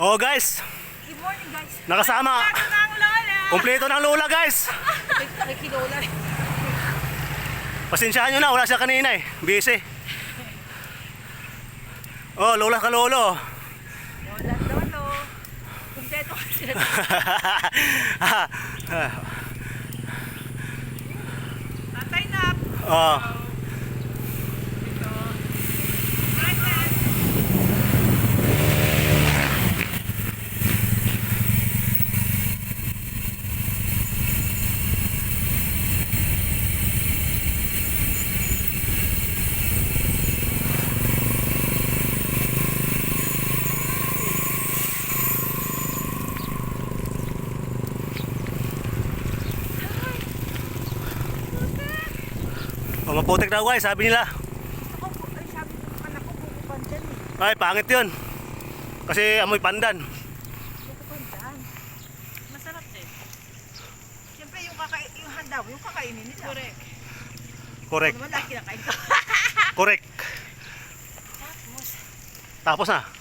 Oh guys, Good morning guys. nakasama. Ay, ng lola. Kumpleto ng lola guys. Ay, kilola. Pasensyahan nyo na, wala siya kanina eh. Busy. Oh, lola ka lolo. Lola, lolo. Kumpleto ka sila. Tatay na. Oh. Oh, maputik daw guys, sabi nila. Ako, ay sabi ng anak ko, bukupan dyan eh. Ay, pangit yun. Kasi amoy pandan. Bukupan dyan. Masarap din. Siyempre yung handaw, yung kakainin nila. Correct. Correct. Naman lang kinakain ko. Correct. Tapos, Tapos na.